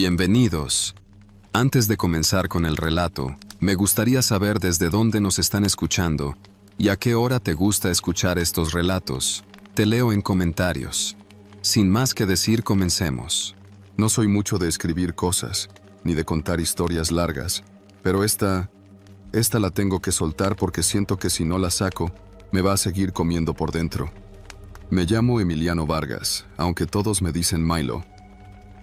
Bienvenidos. Antes de comenzar con el relato, me gustaría saber desde dónde nos están escuchando y a qué hora te gusta escuchar estos relatos. Te leo en comentarios. Sin más que decir, comencemos. No soy mucho de escribir cosas, ni de contar historias largas, pero esta la tengo que soltar porque siento que si no la saco, me va a seguir comiendo por dentro. Me llamo Emiliano Vargas, aunque todos me dicen Milo.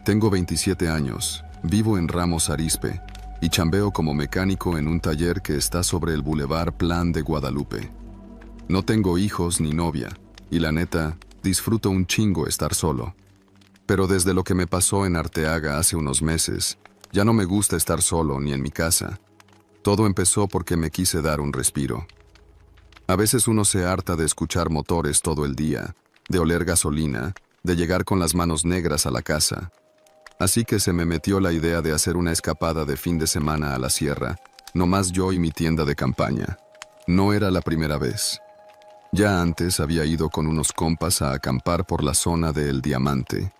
Tengo 27 años, vivo en Ramos Arizpe y chambeo como mecánico en un taller que está sobre el Boulevard Plan de Guadalupe. No tengo hijos ni novia, y la neta, disfruto un chingo estar solo. Pero desde lo que me pasó en Arteaga hace unos meses, ya no me gusta estar solo ni en mi casa. Todo empezó porque me quise dar un respiro. A veces uno se harta de escuchar motores todo el día, de oler gasolina, de llegar con las manos negras a la casa. Así que se me metió la idea de hacer una escapada de fin de semana a la sierra, nomás yo y mi tienda de campaña. No era la primera vez. Ya antes había ido con unos compas a acampar por la zona de El Diamante,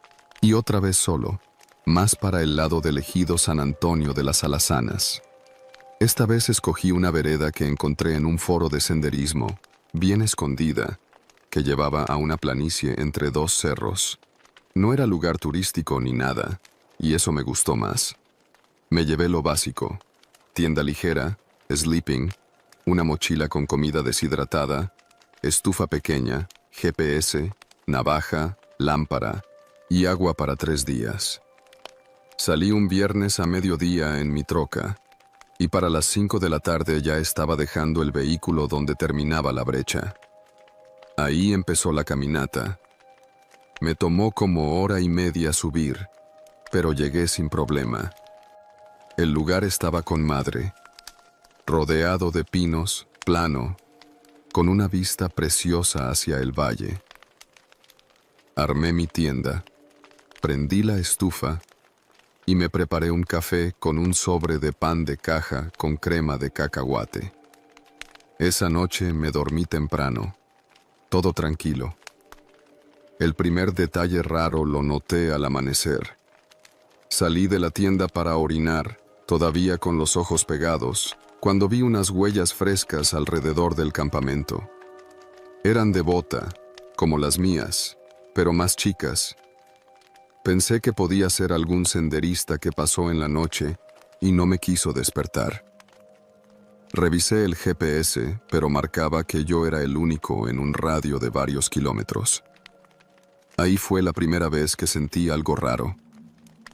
y otra vez solo, más para el lado del ejido San Antonio de las Alazanas. Esta vez escogí una vereda que encontré en un foro de senderismo, bien escondida, que llevaba a una planicie entre dos cerros. No era lugar turístico ni nada, y eso me gustó más. Me llevé lo básico: tienda ligera, sleeping, una mochila con comida deshidratada, estufa pequeña, GPS, navaja, lámpara y agua para 3 días. Salí un viernes a mediodía en mi troca, y para las 5 de la tarde ya estaba dejando el vehículo donde terminaba la brecha. Ahí empezó la caminata. Me tomó como 1 hora y media subir, pero llegué sin problema. El lugar estaba con madre, rodeado de pinos, plano, con una vista preciosa hacia el valle. Armé mi tienda, prendí la estufa y me preparé un café con un sobre de pan de caja con crema de cacahuate. Esa noche me dormí temprano, todo tranquilo. El primer detalle raro lo noté al amanecer. Salí de la tienda para orinar, todavía con los ojos pegados, cuando vi unas huellas frescas alrededor del campamento. Eran de bota, como las mías, pero más chicas. Pensé que podía ser algún senderista que pasó en la noche y no me quiso despertar. Revisé el GPS, pero marcaba que yo era el único en un radio de varios kilómetros. Ahí fue la primera vez que sentí algo raro,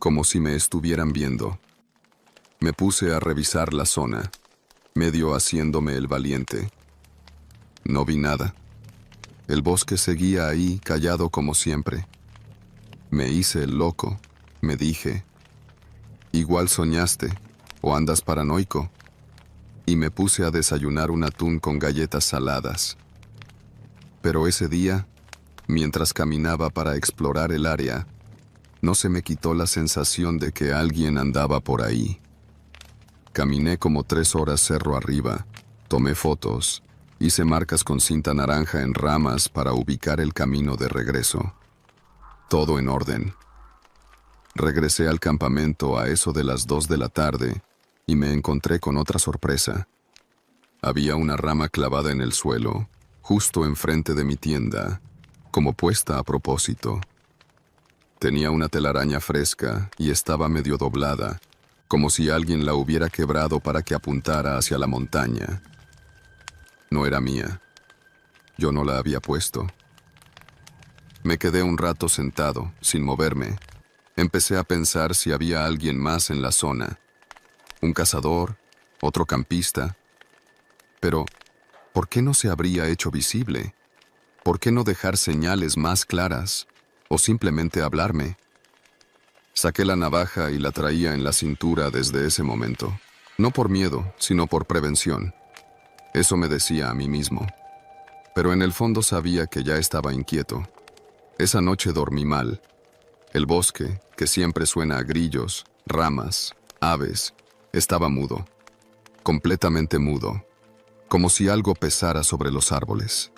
como si me estuvieran viendo. Me puse a revisar la zona, medio haciéndome el valiente. No vi nada. El bosque seguía ahí, callado como siempre. Me hice el loco, me dije. Igual soñaste, o andas paranoico. Y me puse a desayunar un atún con galletas saladas. Pero ese día, mientras caminaba para explorar el área, no se me quitó la sensación de que alguien andaba por ahí. Caminé como 3 horas cerro arriba, tomé fotos, hice marcas con cinta naranja en ramas para ubicar el camino de regreso. Todo en orden. Regresé al campamento a eso de las 2 de la tarde y me encontré con otra sorpresa. Había una rama clavada en el suelo, justo enfrente de mi tienda, como puesta a propósito. Tenía una telaraña fresca y estaba medio doblada, como si alguien la hubiera quebrado para que apuntara hacia la montaña. No era mía. Yo no la había puesto. Me quedé un rato sentado, sin moverme. Empecé a pensar si había alguien más en la zona. Un cazador, otro campista. Pero, ¿por qué no se habría hecho visible? ¿Por qué no dejar señales más claras? ¿O simplemente hablarme? Saqué la navaja y la traía en la cintura desde ese momento. No por miedo, sino por prevención. Eso me decía a mí mismo. Pero en el fondo sabía que ya estaba inquieto. Esa noche dormí mal. El bosque, que siempre suena a grillos, ramas, aves, estaba mudo. Completamente mudo. Como si algo pesara sobre los árboles.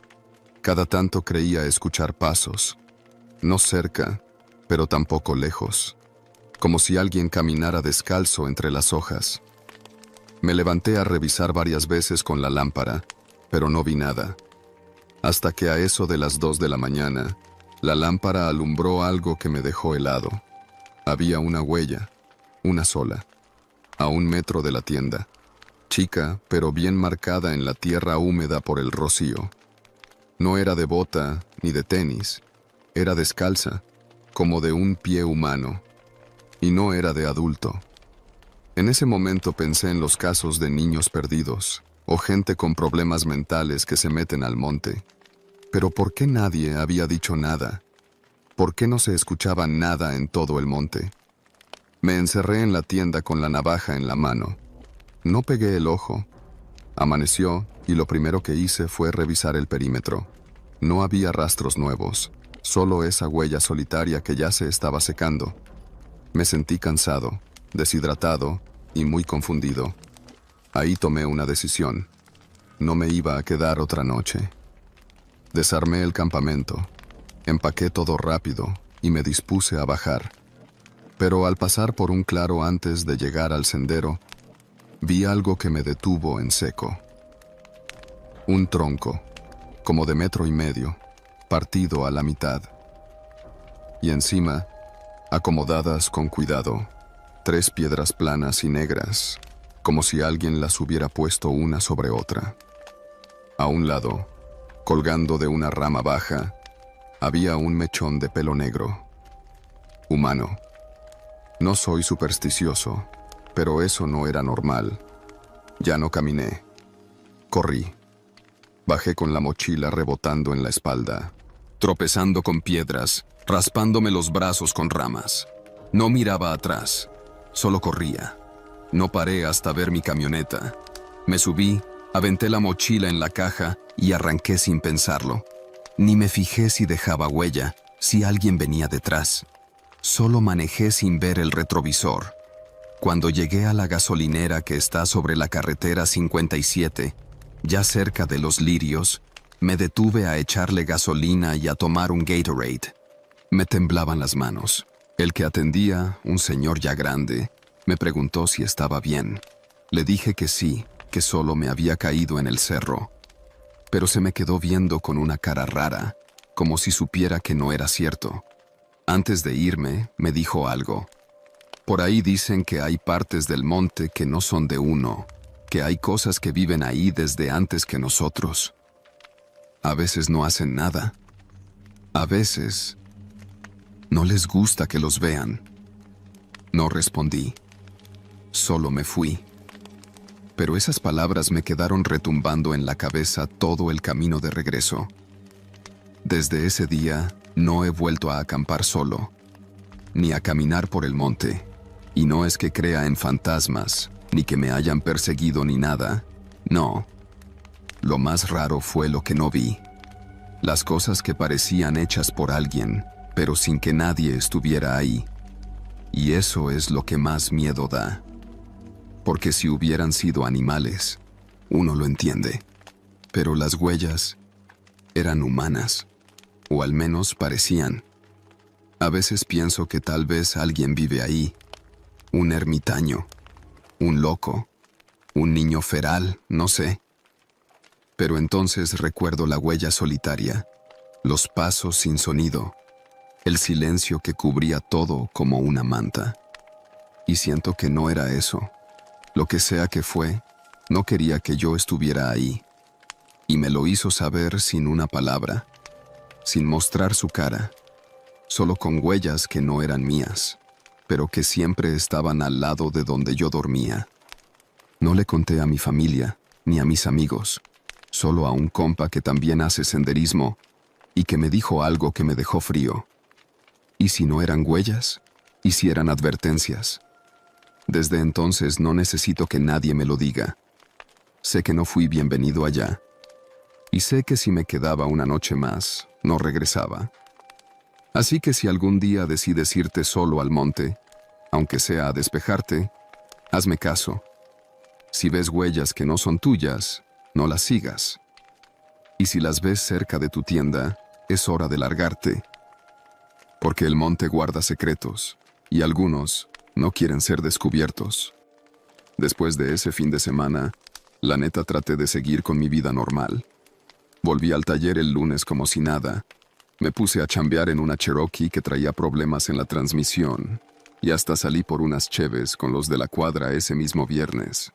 Cada tanto creía escuchar pasos. No cerca, pero tampoco lejos. como si alguien caminara descalzo entre las hojas. Me levanté a revisar varias veces con la lámpara, pero no vi nada. Hasta que a eso de las 2 de la mañana, la lámpara alumbró algo que me dejó helado. Había una huella, una sola, a 1 metro de la tienda, chica, pero bien marcada en la tierra húmeda por el rocío. No era de bota ni de tenis, era descalza, como de un pie humano, y no era de adulto. En ese momento pensé en los casos de niños perdidos, o gente con problemas mentales que se meten al monte. Pero ¿por qué nadie había dicho nada? ¿Por qué no se escuchaba nada en todo el monte? Me encerré en la tienda con la navaja en la mano. No pegué el ojo. Amaneció y lo primero que hice fue revisar el perímetro. No había rastros nuevos, solo esa huella solitaria que ya se estaba secando. Me sentí cansado, deshidratado y muy confundido. Ahí tomé una decisión. No me iba a quedar otra noche. Desarmé el campamento, empaqué todo rápido y me dispuse a bajar. Pero al pasar por un claro antes de llegar al sendero, vi algo que me detuvo en seco. Un tronco, como de 1,5 metros, partido a la mitad. Y encima, acomodadas con cuidado, 3 piedras planas y negras, como si alguien las hubiera puesto una sobre otra. A un lado, colgando de una rama baja, había un mechón de pelo negro. Humano. No soy supersticioso, pero eso no era normal. Ya no caminé. Corrí. Bajé con la mochila rebotando en la espalda, tropezando con piedras, raspándome los brazos con ramas. No miraba atrás, solo corría. No paré hasta ver mi camioneta. Me subí, aventé la mochila en la caja y arranqué sin pensarlo. Ni me fijé si dejaba huella, si alguien venía detrás. Solo manejé sin ver el retrovisor. Cuando llegué a la gasolinera que está sobre la carretera 57, ya cerca de Los Lirios, me detuve a echarle gasolina y a tomar un Gatorade. Me temblaban las manos. El que atendía, un señor ya grande, me preguntó si estaba bien. Le dije que sí, que solo me había caído en el cerro. Pero se me quedó viendo con una cara rara, como si supiera que no era cierto. Antes de irme, me dijo algo. Por ahí dicen que hay partes del monte que no son de uno, que hay cosas que viven ahí desde antes que nosotros. A veces no hacen nada. A veces no les gusta que los vean. No respondí. Solo me fui. Pero esas palabras me quedaron retumbando en la cabeza todo el camino de regreso. Desde ese día, no he vuelto a acampar solo, ni a caminar por el monte. Y no es que crea en fantasmas, ni que me hayan perseguido ni nada. No. Lo más raro fue lo que no vi. Las cosas que parecían hechas por alguien, pero sin que nadie estuviera ahí. Y eso es lo que más miedo da. Porque si hubieran sido animales, uno lo entiende. Pero las huellas eran humanas, o al menos parecían. A veces pienso que tal vez alguien vive ahí, un ermitaño, un loco, un niño feral, no sé. Pero entonces recuerdo la huella solitaria, los pasos sin sonido, el silencio que cubría todo como una manta. Y siento que no era eso. Lo que sea que fue, no quería que yo estuviera ahí. Y me lo hizo saber sin una palabra, sin mostrar su cara, solo con huellas que no eran mías, pero que siempre estaban al lado de donde yo dormía. No le conté a mi familia, ni a mis amigos, solo a un compa que también hace senderismo y que me dijo algo que me dejó frío. ¿Y si no eran huellas? ¿Y si eran advertencias? Desde entonces no necesito que nadie me lo diga. Sé que no fui bienvenido allá. Y sé que si me quedaba una noche más, no regresaba. Así que si algún día decides irte solo al monte, aunque sea a despejarte, hazme caso. Si ves huellas que no son tuyas, no las sigas. Y si las ves cerca de tu tienda, es hora de largarte. Porque el monte guarda secretos, y algunos No quieren ser descubiertos. Después de ese fin de semana, la neta traté de seguir con mi vida normal. Volví al taller el lunes como si nada. Me puse a chambear en una Cherokee que traía problemas en la transmisión, y hasta salí por unas cheves con los de la cuadra ese mismo viernes.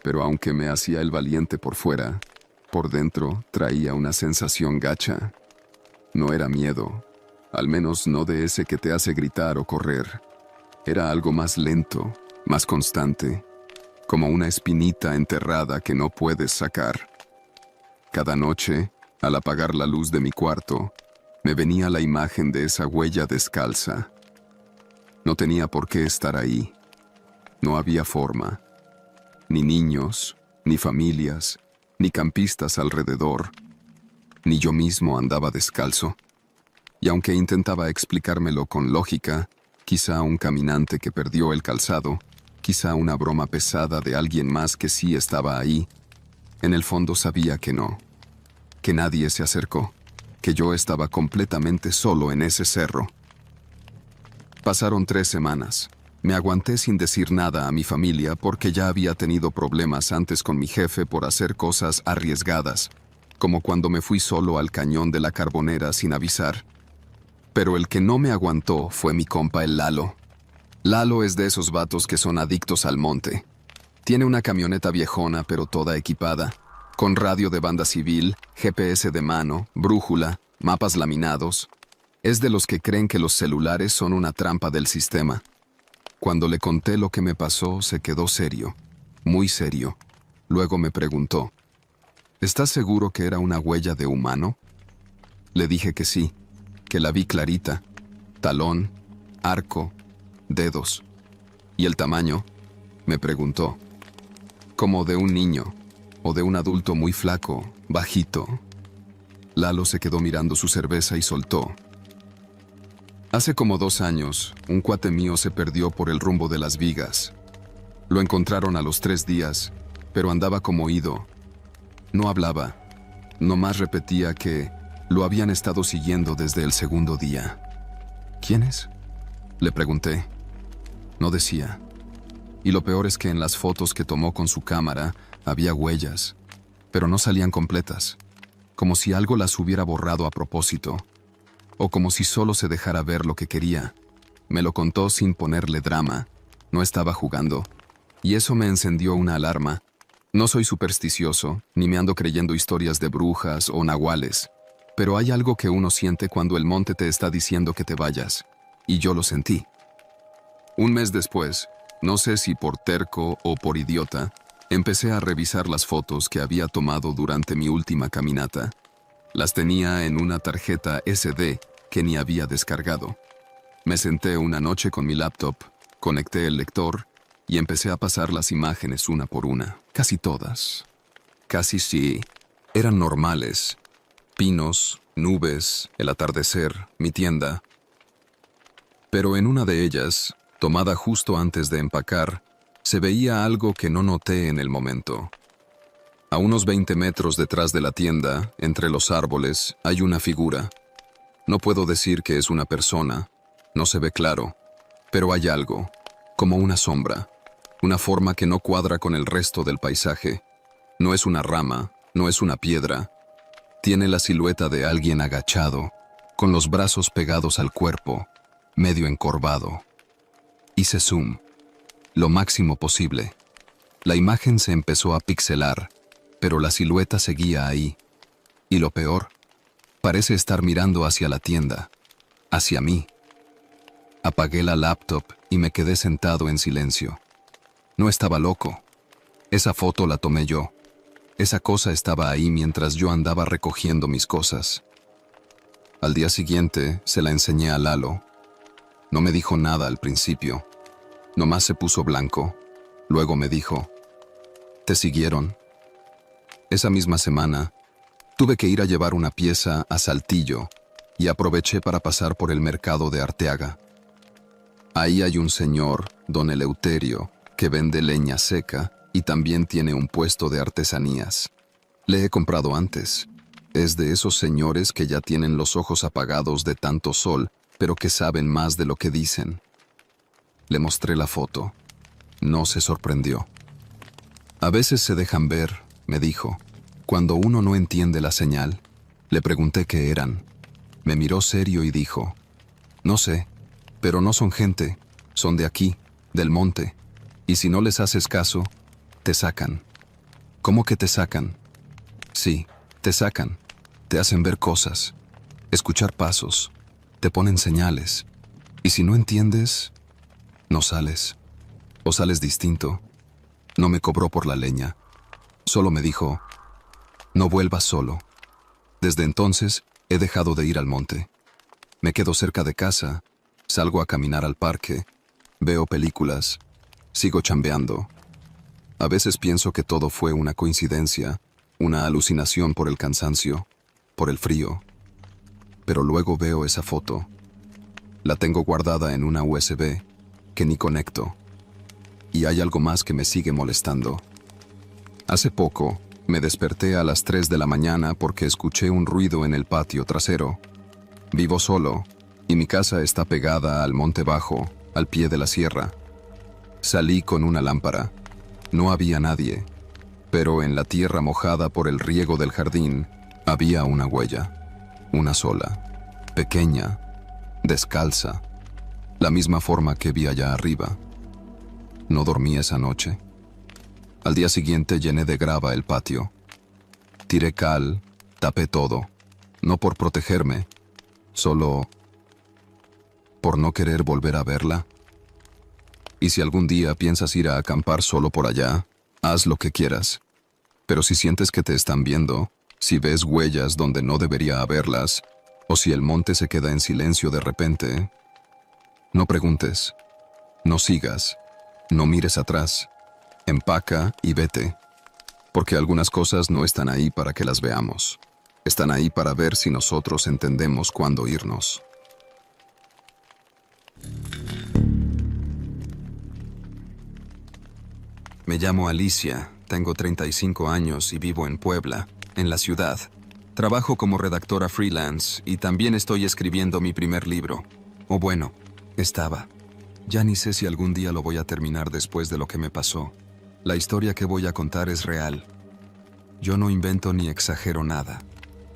Pero aunque me hacía el valiente por fuera, por dentro traía una sensación gacha. No era miedo, al menos no de ese que te hace gritar o correr. Era algo más lento, más constante, como una espinita enterrada que no puedes sacar. Cada noche, al apagar la luz de mi cuarto, me venía la imagen de esa huella descalza. No tenía por qué estar ahí. No había forma. Ni niños, ni familias, ni campistas alrededor. Ni yo mismo andaba descalzo. Y aunque intentaba explicármelo con lógica, quizá un caminante que perdió el calzado, quizá una broma pesada de alguien más que sí estaba ahí, en el fondo sabía que no, que nadie se acercó, que yo estaba completamente solo en ese cerro. Pasaron 3 semanas. Me aguanté sin decir nada a mi familia porque ya había tenido problemas antes con mi jefe por hacer cosas arriesgadas, como cuando me fui solo al cañón de la Carbonera sin avisar. Pero el que no me aguantó fue mi compa el Lalo. Lalo es de esos vatos que son adictos al monte. Tiene una camioneta viejona pero toda equipada, con radio de banda civil, GPS de mano, brújula, mapas laminados. Es de los que creen que los celulares son una trampa del sistema. Cuando le conté lo que me pasó, se quedó serio, muy serio. Luego me preguntó, ¿estás seguro que era una huella de humano? Le dije que sí, que la vi clarita, talón, arco, dedos. ¿Y el tamaño? Me preguntó. Como de un niño, o de un adulto muy flaco, bajito. Lalo se quedó mirando su cerveza y soltó. Hace como 2 años, un cuate mío se perdió por el rumbo de Las Vigas. Lo encontraron a los 3 días, pero andaba como ido. No hablaba, nomás repetía que lo habían estado siguiendo desde el segundo día. ¿Quiénes? Le pregunté. No decía. Y lo peor es que en las fotos que tomó con su cámara había huellas, pero no salían completas, como si algo las hubiera borrado a propósito, o como si solo se dejara ver lo que quería. Me lo contó sin ponerle drama, no estaba jugando, y eso me encendió una alarma. No soy supersticioso, ni me ando creyendo historias de brujas o nahuales, pero hay algo que uno siente cuando el monte te está diciendo que te vayas, y yo lo sentí. Un mes después, no sé si por terco o por idiota, empecé a revisar las fotos que había tomado durante mi última caminata. Las tenía en una tarjeta SD que ni había descargado. Me senté una noche con mi laptop, conecté el lector y empecé a pasar las imágenes una por una, casi todas. Casi sí, eran normales. Pinos, nubes, el atardecer, mi tienda. Pero en una de ellas, tomada justo antes de empacar, se veía algo que no noté en el momento. A unos 20 metros detrás de la tienda, entre los árboles, hay una figura. No puedo decir que es una persona, no se ve claro, pero hay algo, como una sombra, una forma que no cuadra con el resto del paisaje. No es una rama, no es una piedra. Tiene la silueta de alguien agachado, con los brazos pegados al cuerpo, medio encorvado. Hice zoom, lo máximo posible. La imagen se empezó a pixelar, pero la silueta seguía ahí. Y lo peor, parece estar mirando hacia la tienda, hacia mí. Apagué la laptop y me quedé sentado en silencio. No estaba loco. Esa foto la tomé yo. Esa cosa estaba ahí mientras yo andaba recogiendo mis cosas. Al día siguiente se la enseñé a Lalo. No me dijo nada al principio. Nomás se puso blanco. Luego me dijo, ¿te siguieron? Esa misma semana, tuve que ir a llevar una pieza a Saltillo y aproveché para pasar por el mercado de Arteaga. Ahí hay un señor, don Eleuterio, que vende leña seca y también tiene un puesto de artesanías. Le he comprado antes. Es de esos señores que ya tienen los ojos apagados de tanto sol, pero que saben más de lo que dicen. Le mostré la foto. No se sorprendió. A veces se dejan ver, me dijo, cuando uno no entiende la señal. Le pregunté qué eran. Me miró serio y dijo, no sé, pero no son gente, son de aquí, del monte, y si no les haces caso, te sacan. ¿Cómo que te sacan? Sí, te sacan, te hacen ver cosas, escuchar pasos, te ponen señales, y si no entiendes, no sales, o sales distinto. No me cobró por la leña, solo me dijo, no vuelvas solo. Desde entonces, he dejado de ir al monte. Me quedo cerca de casa, salgo a caminar al parque, veo películas, sigo chambeando. A veces pienso que todo fue una coincidencia, una alucinación por el cansancio, por el frío. Pero luego veo esa foto. La tengo guardada en una USB que ni conecto. Y hay algo más que me sigue molestando. Hace poco, me desperté a las 3 de la mañana porque escuché un ruido en el patio trasero. Vivo solo, y mi casa está pegada al monte bajo, al pie de la sierra. Salí con una lámpara. No había nadie, pero en la tierra mojada por el riego del jardín había una huella, una sola, pequeña, descalza, la misma forma que vi allá arriba. No dormí esa noche. Al día siguiente llené de grava el patio. Tiré cal, tapé todo, no por protegerme, solo por no querer volver a verla. Y si algún día piensas ir a acampar solo por allá, haz lo que quieras. Pero si sientes que te están viendo, si ves huellas donde no debería haberlas, o si el monte se queda en silencio de repente, no preguntes, no sigas, no mires atrás, empaca y vete. Porque algunas cosas no están ahí para que las veamos. Están ahí para ver si nosotros entendemos cuándo irnos. Me llamo Alicia, tengo 35 años y vivo en Puebla, en la ciudad. Trabajo como redactora freelance y también estoy escribiendo mi primer libro. O bueno, estaba. Ya ni sé si algún día lo voy a terminar después de lo que me pasó. La historia que voy a contar es real. Yo no invento ni exagero nada.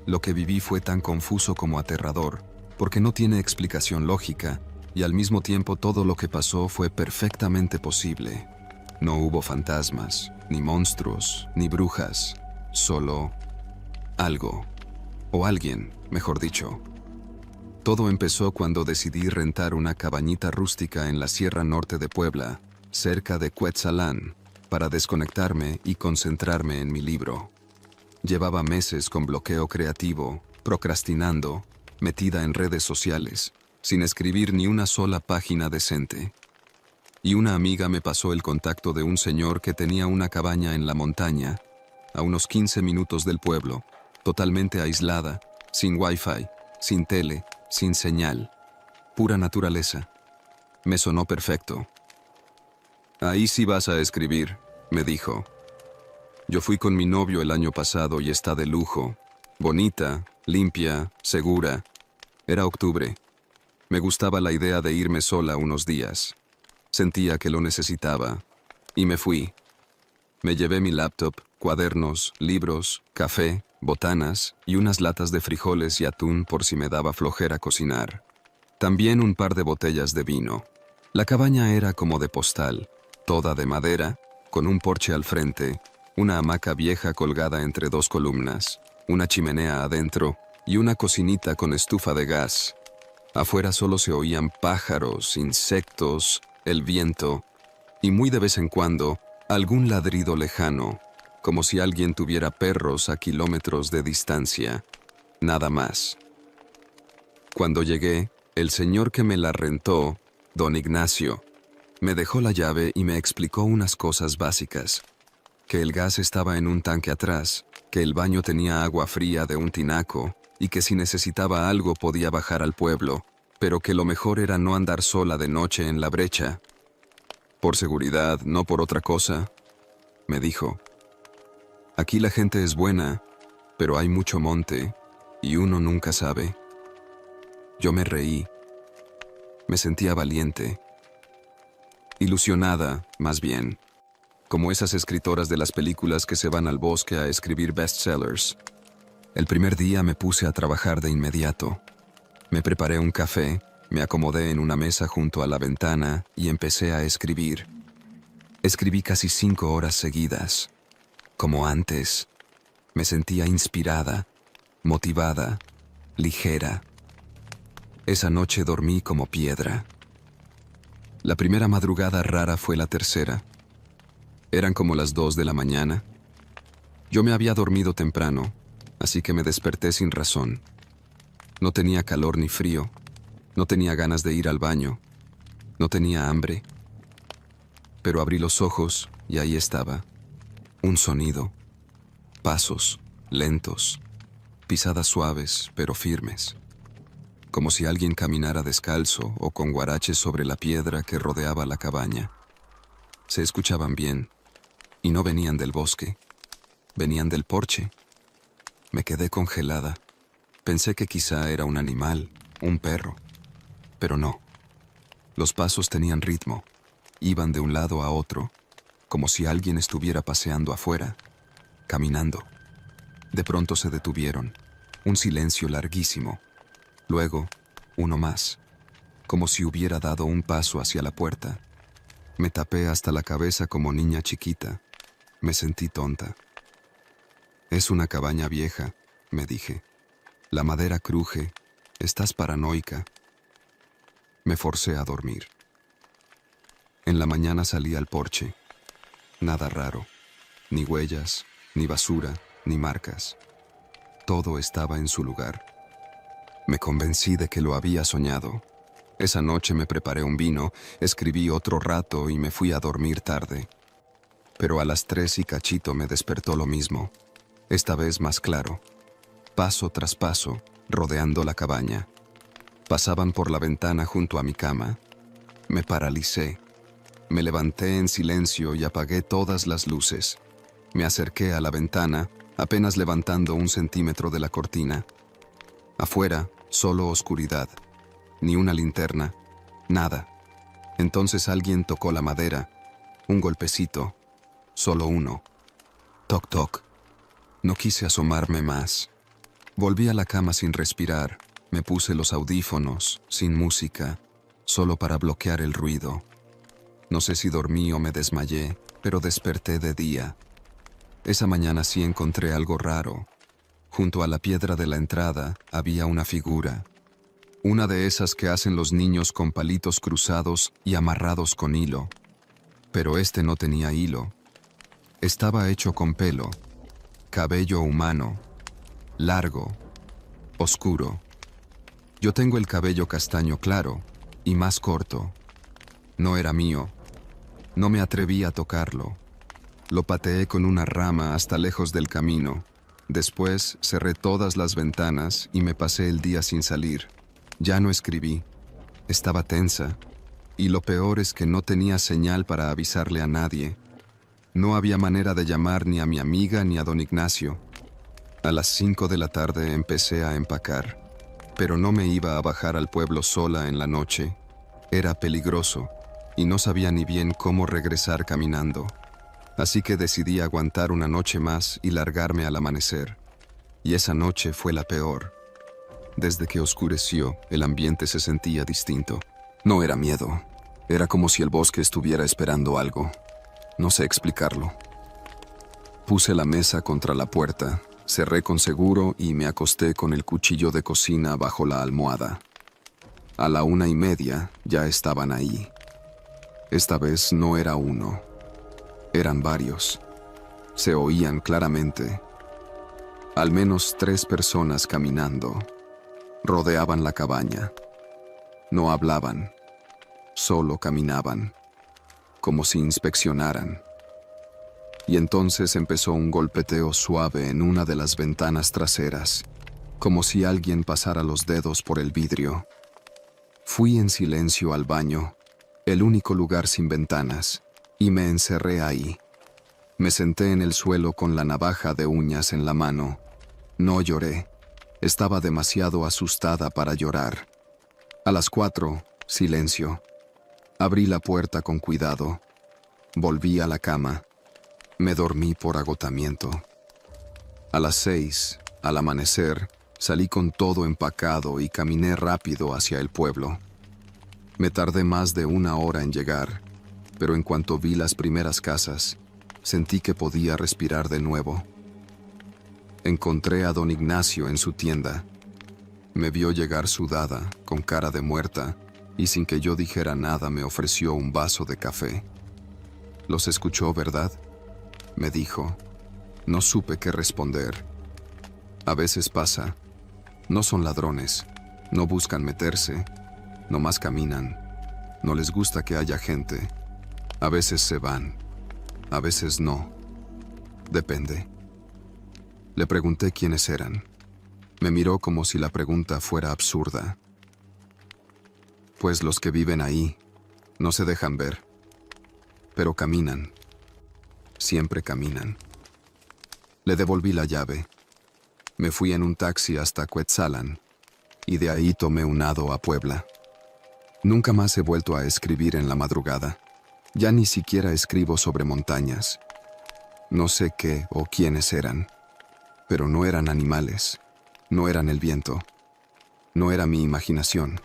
Lo que viví fue tan confuso como aterrador, porque no tiene explicación lógica, y al mismo tiempo todo lo que pasó fue perfectamente posible. No hubo fantasmas, ni monstruos, ni brujas, solo algo, o alguien, mejor dicho. Todo empezó cuando decidí rentar una cabañita rústica en la Sierra Norte de Puebla, cerca de Cuetzalán, para desconectarme y concentrarme en mi libro. Llevaba meses con bloqueo creativo, procrastinando, metida en redes sociales, sin escribir ni una sola página decente. Y una amiga me pasó el contacto de un señor que tenía una cabaña en la montaña, a unos 15 minutos del pueblo, totalmente aislada, sin wifi, sin tele, sin señal, pura naturaleza. Me sonó perfecto. Ahí sí vas a escribir, me dijo. Yo fui con mi novio el año pasado y está de lujo, bonita, limpia, segura. Era octubre. Me gustaba la idea de irme sola unos días. Sentía que lo necesitaba, y me fui. Me llevé mi laptop, cuadernos, libros, café, botanas y unas latas de frijoles y atún por si me daba flojera cocinar. También un par de botellas de vino. La cabaña era como de postal, toda de madera, con un porche al frente, una hamaca vieja colgada entre dos columnas, una chimenea adentro y una cocinita con estufa de gas. Afuera solo se oían pájaros, insectos, el viento, y muy de vez en cuando, algún ladrido lejano, como si alguien tuviera perros a kilómetros de distancia. Nada más. Cuando llegué, el señor que me la rentó, don Ignacio, me dejó la llave y me explicó unas cosas básicas. Que el gas estaba en un tanque atrás, que el baño tenía agua fría de un tinaco, y que si necesitaba algo podía bajar al pueblo, pero que lo mejor era no andar sola de noche en la brecha. Por seguridad, no por otra cosa, me dijo. Aquí la gente es buena, pero hay mucho monte, y uno nunca sabe. Yo me reí. Me sentía valiente. Ilusionada, más bien, como esas escritoras de las películas que se van al bosque a escribir bestsellers. El primer día me puse a trabajar de inmediato. Me preparé un café, me acomodé en una mesa junto a la ventana y empecé a escribir. Escribí casi 5 horas seguidas. Como antes, me sentía inspirada, motivada, ligera. Esa noche dormí como piedra. La primera madrugada rara fue la tercera. Eran como las 2 de la mañana. Yo me había dormido temprano, así que me desperté sin razón. No tenía calor ni frío, no tenía ganas de ir al baño, no tenía hambre. Pero abrí los ojos y ahí estaba. Un sonido. Pasos, lentos, pisadas suaves pero firmes. Como si alguien caminara descalzo o con guaraches sobre la piedra que rodeaba la cabaña. Se escuchaban bien, y no venían del bosque, venían del porche. Me quedé congelada. Pensé que quizá era un animal, un perro, pero no. Los pasos tenían ritmo, iban de un lado a otro, como si alguien estuviera paseando afuera, caminando. De pronto se detuvieron, un silencio larguísimo. Luego, uno más, como si hubiera dado un paso hacia la puerta. Me tapé hasta la cabeza como niña chiquita. Me sentí tonta. Es una cabaña vieja, me dije. La madera cruje. Estás paranoica. Me forcé a dormir. En la mañana salí al porche. Nada raro. Ni huellas, ni basura, ni marcas. Todo estaba en su lugar. Me convencí de que lo había soñado. Esa noche me preparé un vino, escribí otro rato y me fui a dormir tarde. Pero a las 3 y cachito me despertó lo mismo. Esta vez más claro. Paso tras paso, rodeando la cabaña. Pasaban por la ventana junto a mi cama. Me paralicé. Me levanté en silencio y apagué todas las luces. Me acerqué a la ventana, apenas levantando 1 centímetro de la cortina. Afuera, solo oscuridad. Ni una linterna. Nada. Entonces alguien tocó la madera. Un golpecito. Solo uno. Toc, toc. No quise asomarme más. Volví a la cama sin respirar. Me puse los audífonos, sin música, solo para bloquear el ruido. No sé si dormí o me desmayé, pero desperté de día. Esa mañana sí encontré algo raro. Junto a la piedra de la entrada había una figura. Una de esas que hacen los niños con palitos cruzados y amarrados con hilo. Pero este no tenía hilo. Estaba hecho con pelo, cabello humano, largo, oscuro. Yo tengo el cabello castaño claro y más corto. No era mío. No me atreví a tocarlo. Lo pateé con una rama hasta lejos del camino. Después cerré todas las ventanas y me pasé el día sin salir. Ya no escribí. Estaba tensa. Y lo peor es que no tenía señal para avisarle a nadie. No había manera de llamar ni a mi amiga ni a don Ignacio. A las 5 de la tarde empecé a empacar. Pero no me iba a bajar al pueblo sola en la noche. Era peligroso y no sabía ni bien cómo regresar caminando. Así que decidí aguantar una noche más y largarme al amanecer. Y esa noche fue la peor. Desde que oscureció, el ambiente se sentía distinto. No era miedo. Era como si el bosque estuviera esperando algo. No sé explicarlo. Puse la mesa contra la puerta, cerré con seguro y me acosté con el cuchillo de cocina bajo la almohada. A la 1:30 ya estaban ahí. Esta vez no era uno. Eran varios. Se oían claramente. Al menos 3 personas caminando. Rodeaban la cabaña. No hablaban. Solo caminaban. Como si inspeccionaran. Y entonces empezó un golpeteo suave en una de las ventanas traseras, como si alguien pasara los dedos por el vidrio. Fui en silencio al baño, el único lugar sin ventanas, y me encerré ahí. Me senté en el suelo con la navaja de uñas en la mano. No lloré. Estaba demasiado asustada para llorar. A las 4, silencio. Abrí la puerta con cuidado. Volví a la cama. Me dormí por agotamiento. A las 6, al amanecer, salí con todo empacado y caminé rápido hacia el pueblo. Me tardé más de 1 hora en llegar, pero en cuanto vi las primeras casas, sentí que podía respirar de nuevo. Encontré a don Ignacio en su tienda. Me vio llegar sudada, con cara de muerta, y sin que yo dijera nada me ofreció un vaso de café. «Los escuchó, ¿verdad?», me dijo. No supe qué responder. A veces pasa. No son ladrones, no buscan meterse, nomás caminan. No les gusta que haya gente. A veces se van, a veces no. Depende. Le pregunté quiénes eran. Me miró como si la pregunta fuera absurda. Pues los que viven ahí no se dejan ver, pero caminan. Siempre caminan. Le devolví la llave. Me fui en un taxi hasta Cuetzalan y de ahí tomé un nado a Puebla. Nunca más he vuelto a escribir en la madrugada. Ya ni siquiera escribo sobre montañas. No sé qué o quiénes eran, pero no eran animales, no eran el viento, no era mi imaginación.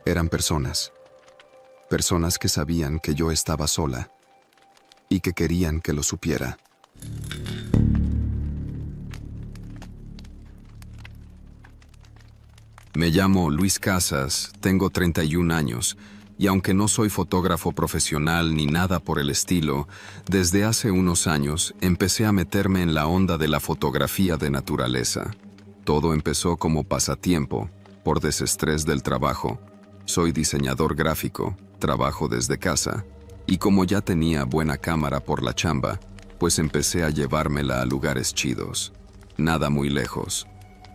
Eran personas. Personas que sabían que yo estaba sola y que querían que lo supiera. Me llamo Luis Casas, tengo 31 años, y aunque no soy fotógrafo profesional ni nada por el estilo, desde hace unos años empecé a meterme en la onda de la fotografía de naturaleza. Todo empezó como pasatiempo, por desestrés del trabajo. Soy diseñador gráfico, trabajo desde casa, y como ya tenía buena cámara por la chamba, pues empecé a llevármela a lugares chidos. Nada muy lejos.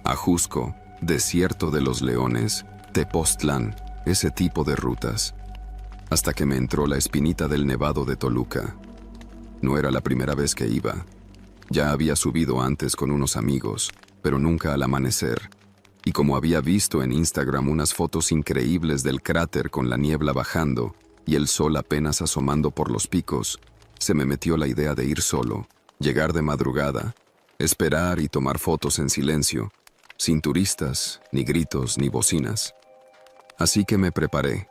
Ajusco, Desierto de los Leones, Tepoztlán, ese tipo de rutas. Hasta que me entró la espinita del Nevado de Toluca. No era la primera vez que iba. Ya había subido antes con unos amigos, pero nunca al amanecer. Y como había visto en Instagram unas fotos increíbles del cráter con la niebla bajando y el sol apenas asomando por los picos, se me metió la idea de ir solo, llegar de madrugada, esperar y tomar fotos en silencio, sin turistas, ni gritos, ni bocinas. Así que me preparé.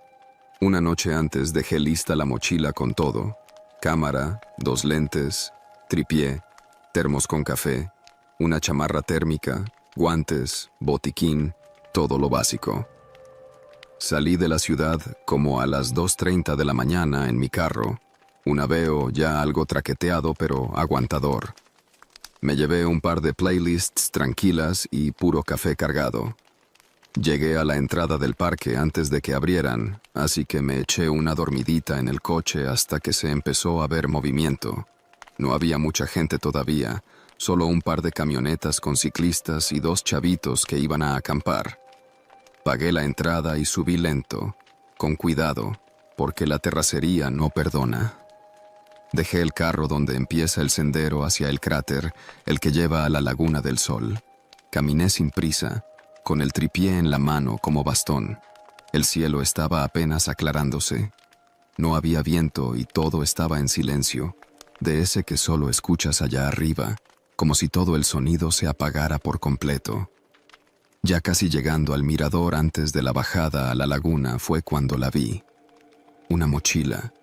Una noche antes dejé lista la mochila con todo: cámara, 2 lentes, tripié, termos con café, una chamarra térmica, guantes, botiquín, todo lo básico. Salí de la ciudad como a las 2:30 de la mañana en mi carro, un Aveo ya algo traqueteado pero aguantador. Me llevé un par de playlists tranquilas y puro café cargado. Llegué a la entrada del parque antes de que abrieran, así que me eché una dormidita en el coche hasta que se empezó a ver movimiento. No había mucha gente todavía, solo un par de camionetas con ciclistas y 2 chavitos que iban a acampar. Pagué la entrada y subí lento, con cuidado, porque la terracería no perdona. Dejé el carro donde empieza el sendero hacia el cráter, el que lleva a la Laguna del Sol. Caminé sin prisa, con el tripié en la mano como bastón. El cielo estaba apenas aclarándose. No había viento y todo estaba en silencio, de ese que solo escuchas allá arriba, como si todo el sonido se apagara por completo. Ya casi llegando al mirador antes de la bajada a la laguna fue cuando la vi. Una mochila.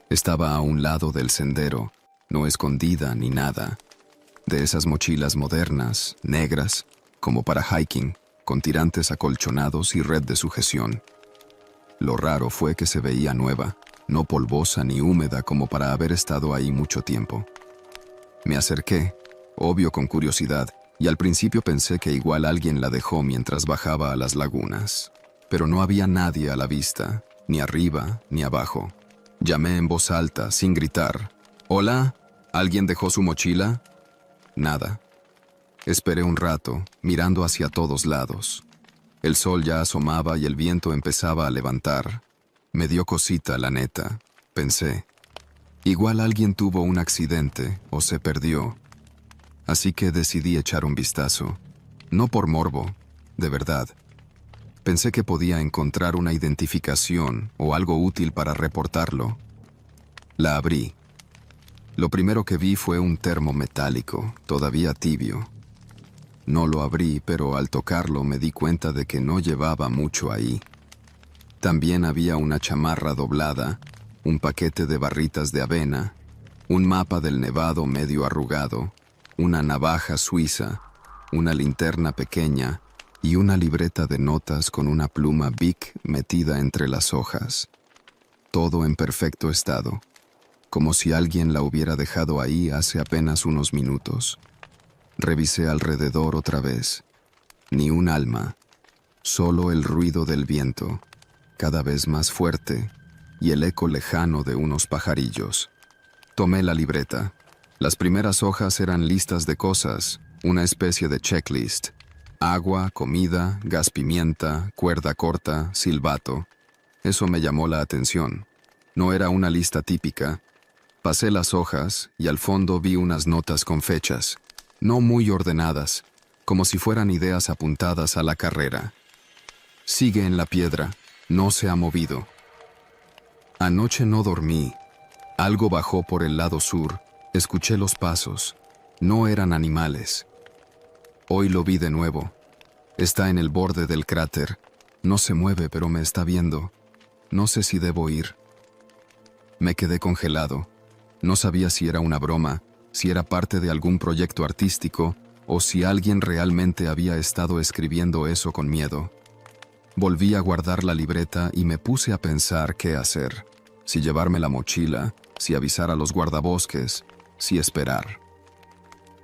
Estaba a un lado del sendero, no escondida ni nada. De esas mochilas modernas, negras, como para hiking, con tirantes acolchonados y red de sujeción. Lo raro fue que se veía nueva, no polvosa ni húmeda como para haber estado ahí mucho tiempo. Me acerqué, obvio con curiosidad, y al principio pensé que igual alguien la dejó mientras bajaba a las lagunas. Pero no había nadie a la vista, ni arriba ni abajo. Llamé en voz alta, sin gritar. «¿Hola? ¿Alguien dejó su mochila?» Nada. Esperé un rato, mirando hacia todos lados. El sol ya asomaba y el viento empezaba a levantar. Me dio cosita, la neta, pensé. Igual alguien tuvo un accidente o se perdió. Así que decidí echar un vistazo. No por morbo, de verdad. Pensé que podía encontrar una identificación o algo útil para reportarlo. La abrí. Lo primero que vi fue un termo metálico, todavía tibio. No lo abrí, pero al tocarlo me di cuenta de que no llevaba mucho ahí. También había una chamarra doblada, un paquete de barritas de avena, un mapa del Nevado medio arrugado, una navaja suiza, una linterna pequeña y una libreta de notas con una pluma Bic metida entre las hojas. Todo en perfecto estado, como si alguien la hubiera dejado ahí hace apenas unos minutos. Revisé alrededor otra vez. Ni un alma, solo el ruido del viento, cada vez más fuerte, y el eco lejano de unos pajarillos. Tomé la libreta. Las primeras hojas eran listas de cosas, una especie de checklist. Agua, comida, gas pimienta, cuerda corta, silbato. Eso me llamó la atención. No era una lista típica. Pasé las hojas y al fondo vi unas notas con fechas, no muy ordenadas, como si fueran ideas apuntadas a la carrera. Sigue en la piedra, no se ha movido. Anoche no dormí. Algo bajó por el lado sur, escuché los pasos. No eran animales. Hoy lo vi de nuevo. Está en el borde del cráter. No se mueve, pero me está viendo. No sé si debo ir. Me quedé congelado. No sabía si era una broma, si era parte de algún proyecto artístico o si alguien realmente había estado escribiendo eso con miedo. Volví a guardar la libreta y me puse a pensar qué hacer. Si llevarme la mochila, si avisar a los guardabosques, si esperar.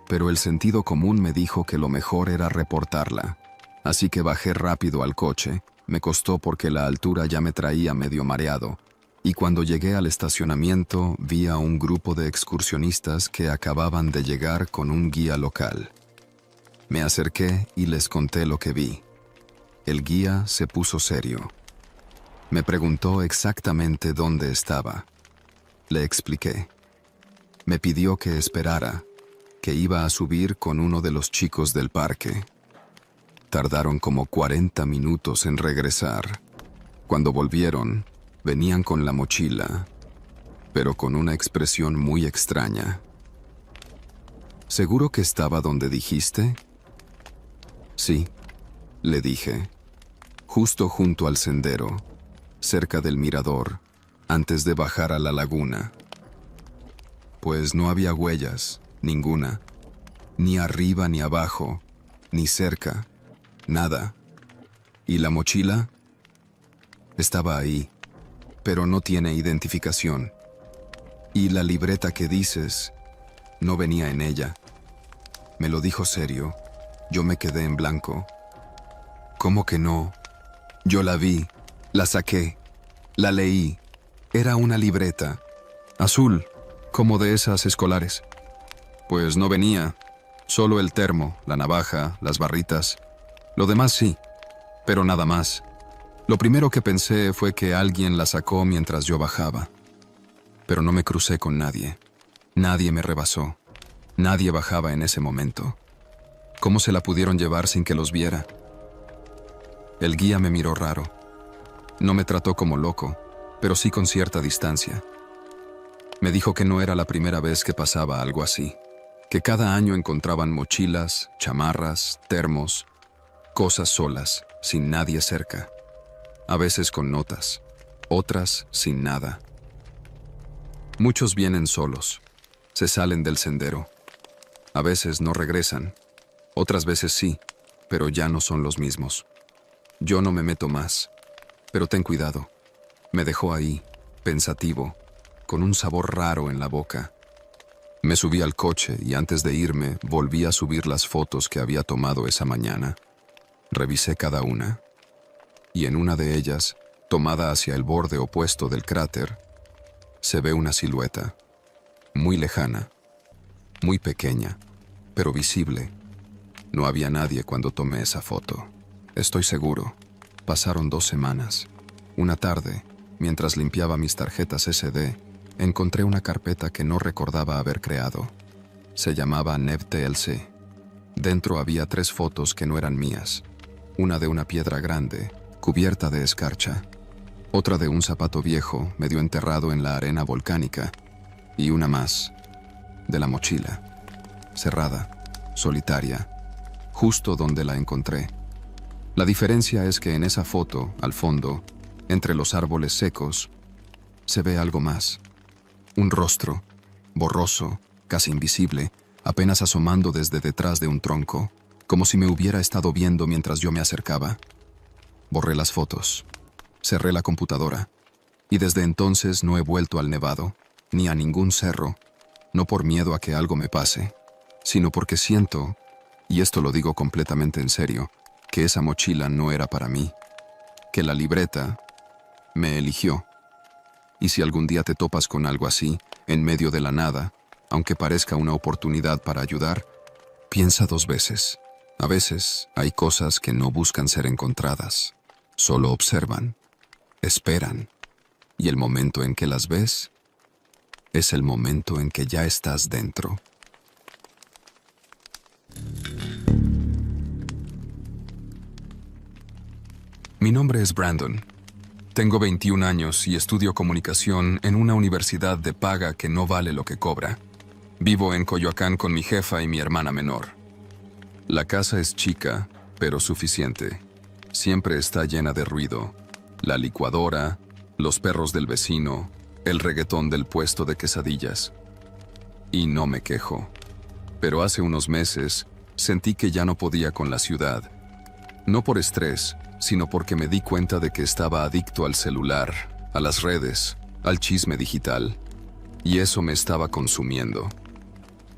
Pero el sentido común me dijo que lo mejor era reportarla. Así que bajé rápido al coche. Me costó porque la altura ya me traía medio mareado. Y cuando llegué al estacionamiento, vi a un grupo de excursionistas que acababan de llegar con un guía local. Me acerqué y les conté lo que vi. El guía se puso serio. Me preguntó exactamente dónde estaba. Le expliqué. Me pidió que esperara, que iba a subir con uno de los chicos del parque. Tardaron como 40 minutos en regresar. Cuando volvieron, venían con la mochila, pero con una expresión muy extraña. ¿Seguro que estaba donde dijiste? Sí, le dije. Justo junto al sendero, cerca del mirador, antes de bajar a la laguna. Pues no había huellas, ninguna. Ni arriba ni abajo, ni cerca, nada. ¿Y la mochila? Estaba ahí, pero no tiene identificación. Y la libreta que dices, no venía en ella. Me lo dijo serio. Yo me quedé en blanco. ¿Cómo que no? Yo la vi, la saqué, la leí. Era una libreta, azul, como de esas escolares. Pues no venía, solo el termo, la navaja, las barritas. Lo demás sí, pero nada más. Lo primero que pensé fue que alguien la sacó mientras yo bajaba. Pero no me crucé con nadie. Nadie me rebasó. Nadie bajaba en ese momento. ¿Cómo se la pudieron llevar sin que los viera? El guía me miró raro. No me trató como loco, pero sí con cierta distancia. Me dijo que no era la primera vez que pasaba algo así, que cada año encontraban mochilas, chamarras, termos, cosas solas, sin nadie cerca. A veces con notas, otras sin nada. Muchos vienen solos, se salen del sendero. A veces no regresan, otras veces sí, pero ya no son los mismos. Yo no me meto más, pero ten cuidado. Me dejó ahí, pensativo, con un sabor raro en la boca. Me subí al coche y antes de irme volví a subir las fotos que había tomado esa mañana. Revisé cada una, y en una de ellas, tomada hacia el borde opuesto del cráter, se ve una silueta, muy lejana, muy pequeña, pero visible. No había nadie cuando tomé esa foto. Estoy seguro. Pasaron 2 semanas. Una tarde, mientras limpiaba mis tarjetas SD, encontré una carpeta que no recordaba haber creado. Se llamaba NevTLC. Dentro había 3 fotos que no eran mías. Una de una piedra grande, cubierta de escarcha. Otra de un zapato viejo, medio enterrado en la arena volcánica. Y una más, de la mochila, cerrada, solitaria, justo donde la encontré. La diferencia es que en esa foto, al fondo, entre los árboles secos, se ve algo más. Un rostro, borroso, casi invisible, apenas asomando desde detrás de un tronco, como si me hubiera estado viendo mientras yo me acercaba. Borré las fotos, cerré la computadora, y desde entonces no he vuelto al Nevado, ni a ningún cerro, no por miedo a que algo me pase, sino porque siento, y esto lo digo completamente en serio, que esa mochila no era para mí, que la libreta me eligió. Y si algún día te topas con algo así, en medio de la nada, aunque parezca una oportunidad para ayudar, piensa 2 veces. A veces hay cosas que no buscan ser encontradas, solo observan, esperan, y el momento en que las ves es el momento en que ya estás dentro. Mi nombre es Brandon. Tengo 21 años y estudio comunicación en una universidad de paga que no vale lo que cobra. Vivo en Coyoacán con mi jefa y mi hermana menor. La casa es chica, pero suficiente. Siempre está llena de ruido. La licuadora, los perros del vecino, el reggaetón del puesto de quesadillas. Y no me quejo. Pero hace unos meses sentí que ya no podía con la ciudad. No por estrés, sino porque me di cuenta de que estaba adicto al celular, a las redes, al chisme digital. Y eso me estaba consumiendo.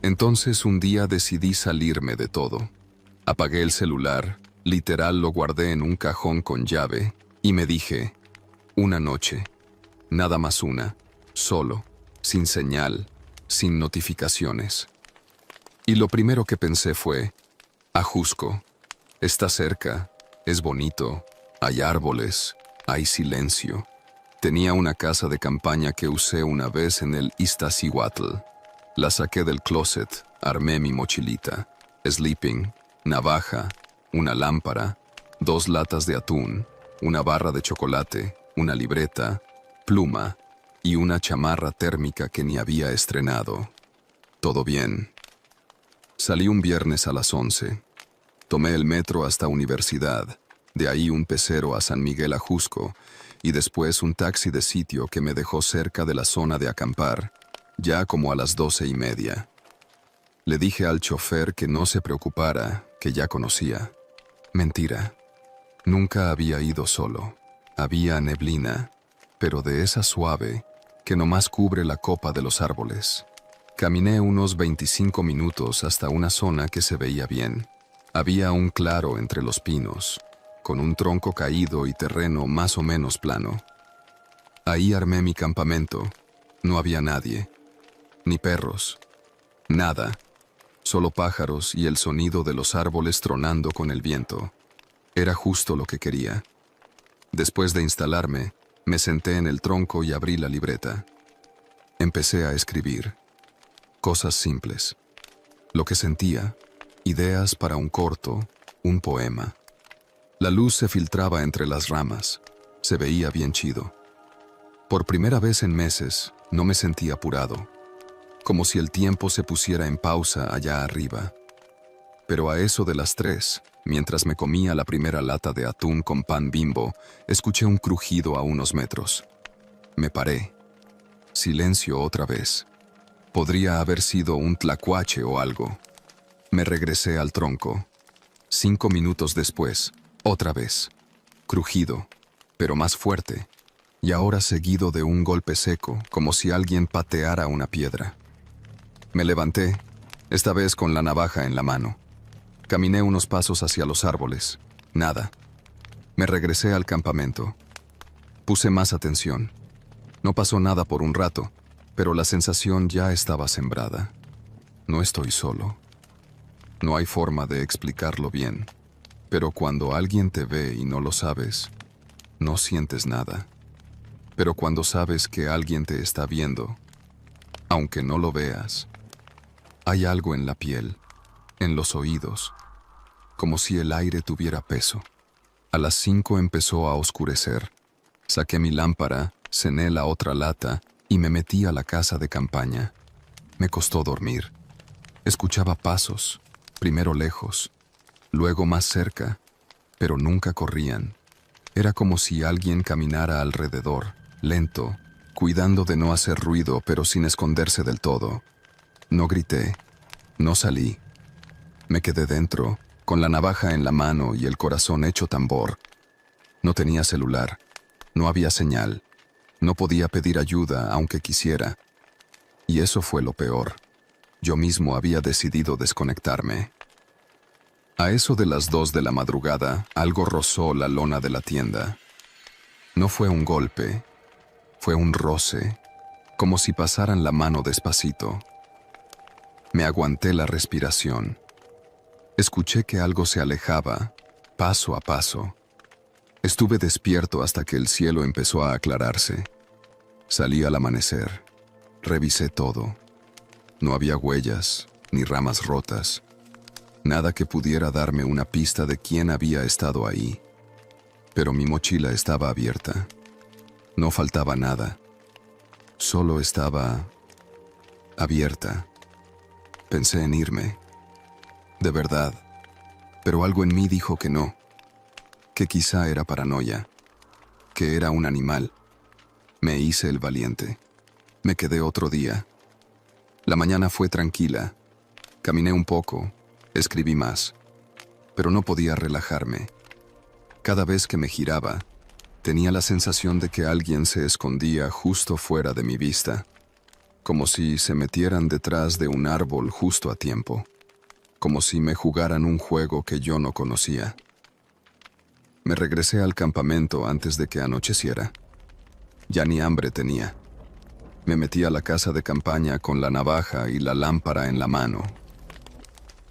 Entonces un día decidí salirme de todo. Apagué el celular, literal lo guardé en un cajón con llave, y me dije, una noche, nada más una, solo, sin señal, sin notificaciones. Y lo primero que pensé fue, Ajusco, está cerca, es bonito, hay árboles, hay silencio. Tenía una casa de campaña que usé una vez en el Iztaccíhuatl. La saqué del closet, armé mi mochilita, sleeping, navaja, una lámpara, 2 latas de atún, una barra de chocolate, una libreta, pluma y una chamarra térmica que ni había estrenado. Todo bien. Salí un viernes a las 11. Tomé el metro hasta Universidad, de ahí un pecero a San Miguel Ajusco y después un taxi de sitio que me dejó cerca de la zona de acampar, ya como a las 12:30. Le dije al chofer que no se preocupara, que ya conocía. Mentira. Nunca había ido solo. Había neblina, pero de esa suave que nomás cubre la copa de los árboles. Caminé unos 25 minutos hasta una zona que se veía bien. Había un claro entre los pinos, con un tronco caído y terreno más o menos plano. Ahí armé mi campamento. No había nadie, ni perros, nada, solo pájaros y el sonido de los árboles tronando con el viento. Era justo lo que quería. Después de instalarme, me senté en el tronco y abrí la libreta. Empecé a escribir. Cosas simples. Lo que sentía, ideas para un corto, un poema. La luz se filtraba entre las ramas. Se veía bien chido. Por primera vez en meses, no me sentí apurado, como si el tiempo se pusiera en pausa allá arriba. Pero a eso de las 3, mientras me comía la primera lata de atún con pan Bimbo, escuché un crujido a unos metros. Me paré. Silencio otra vez. Podría haber sido un tlacuache o algo. Me regresé al tronco. 5 minutos después, otra vez. Crujido, pero más fuerte. Y ahora seguido de un golpe seco, como si alguien pateara una piedra. Me levanté, esta vez con la navaja en la mano. Caminé unos pasos hacia los árboles. Nada. Me regresé al campamento. Puse más atención. No pasó nada por un rato, pero la sensación ya estaba sembrada. No estoy solo. No hay forma de explicarlo bien, pero cuando alguien te ve y no lo sabes, no sientes nada. Pero cuando sabes que alguien te está viendo, aunque no lo veas, hay algo en la piel, en los oídos, como si el aire tuviera peso. A las 5 empezó a oscurecer. Saqué mi lámpara, cené la otra lata y me metí a la casa de campaña. Me costó dormir. Escuchaba pasos, primero lejos, luego más cerca, pero nunca corrían. Era como si alguien caminara alrededor, lento, cuidando de no hacer ruido, pero sin esconderse del todo. No grité, no salí. Me quedé dentro, con la navaja en la mano y el corazón hecho tambor. No tenía celular, no había señal, no podía pedir ayuda aunque quisiera. Y eso fue lo peor. Yo mismo había decidido desconectarme. A eso de las 2 de la madrugada, algo rozó la lona de la tienda. No fue un golpe, fue un roce, como si pasaran la mano despacito. Me aguanté la respiración. Escuché que algo se alejaba, paso a paso. Estuve despierto hasta que el cielo empezó a aclararse. Salí al amanecer. Revisé todo. No había huellas, ni ramas rotas. Nada que pudiera darme una pista de quién había estado ahí. Pero mi mochila estaba abierta. No faltaba nada. Solo estaba abierta. Pensé en irme. De verdad. Pero algo en mí dijo que no. Que quizá era paranoia. Que era un animal. Me hice el valiente. Me quedé otro día. La mañana fue tranquila. Caminé un poco. Escribí más, pero no podía relajarme. Cada vez que me giraba, tenía la sensación de que alguien se escondía justo fuera de mi vista, como si se metieran detrás de un árbol justo a tiempo, como si me jugaran un juego que yo no conocía. Me regresé al campamento antes de que anocheciera. Ya ni hambre tenía. Me metí a la casa de campaña con la navaja y la lámpara en la mano.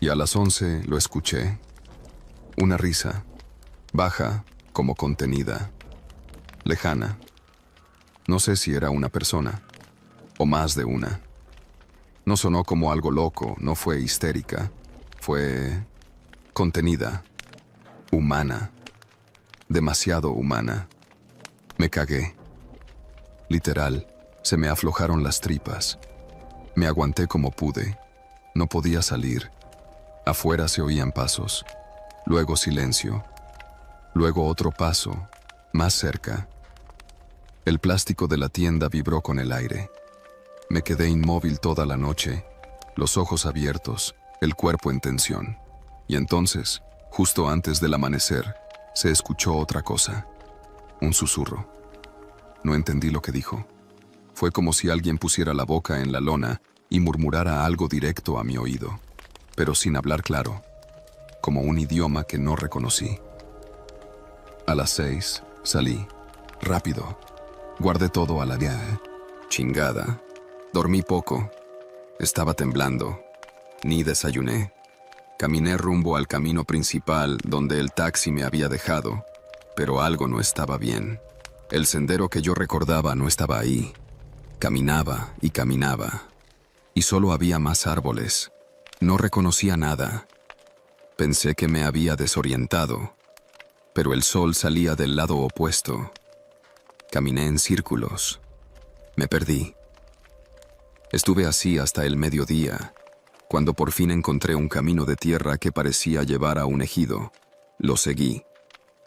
Y a las 11 lo escuché. Una risa, baja, como contenida, lejana. No sé si era una persona, o más de una. No sonó como algo loco, no fue histérica. Fue contenida, humana, demasiado humana. Me cagué. Literal, se me aflojaron las tripas. Me aguanté como pude. No podía salir. Afuera se oían pasos, luego silencio, luego otro paso, más cerca. El plástico de la tienda vibró con el aire. Me quedé inmóvil toda la noche, los ojos abiertos, el cuerpo en tensión. Y entonces, justo antes del amanecer, se escuchó otra cosa, un susurro. No entendí lo que dijo. Fue como si alguien pusiera la boca en la lona y murmurara algo directo a mi oído, pero sin hablar claro, como un idioma que no reconocí. A las 6 salí, rápido. Guardé todo a la chingada. Dormí poco. Estaba temblando. Ni desayuné. Caminé rumbo al camino principal donde el taxi me había dejado, pero algo no estaba bien. El sendero que yo recordaba no estaba ahí. Caminaba y caminaba, y solo había más árboles. No reconocía nada. Pensé que me había desorientado, pero el sol salía del lado opuesto. Caminé en círculos. Me perdí. Estuve así hasta el mediodía, cuando por fin encontré un camino de tierra que parecía llevar a un ejido. Lo seguí.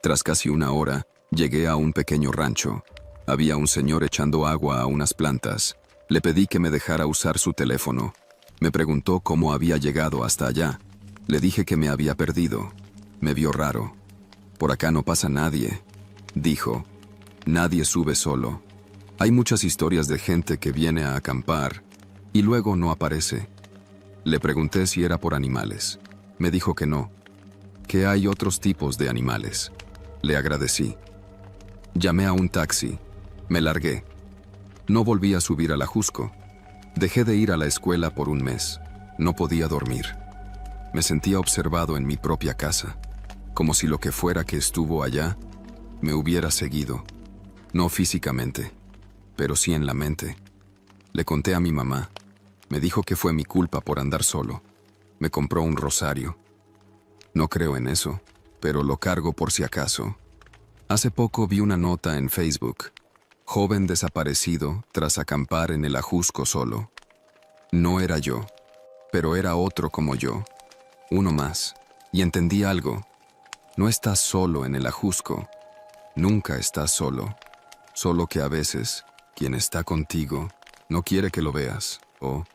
Tras casi una hora, llegué a un pequeño rancho. Había un señor echando agua a unas plantas. Le pedí que me dejara usar su teléfono. Me preguntó cómo había llegado hasta allá. Le dije que me había perdido. Me vio raro. «Por acá no pasa nadie», dijo. «Nadie sube solo. Hay muchas historias de gente que viene a acampar y luego no aparece». Le pregunté si era por animales. Me dijo que no, que hay otros tipos de animales. Le agradecí. Llamé a un taxi. Me largué. No volví a subir a la Jusco. Dejé de ir a la escuela por un mes. No podía dormir. Me sentía observado en mi propia casa, como si lo que fuera que estuvo allá me hubiera seguido. No físicamente, pero sí en la mente. Le conté a mi mamá. Me dijo que fue mi culpa por andar solo. Me compró un rosario. No creo en eso, pero lo cargo por si acaso. Hace poco vi una nota en Facebook. Joven desaparecido tras acampar en el Ajusco solo. No era yo, pero era otro como yo. Uno más. Y entendí algo. No estás solo en el Ajusco. Nunca estás solo. Solo que a veces, quien está contigo no quiere que lo veas, o...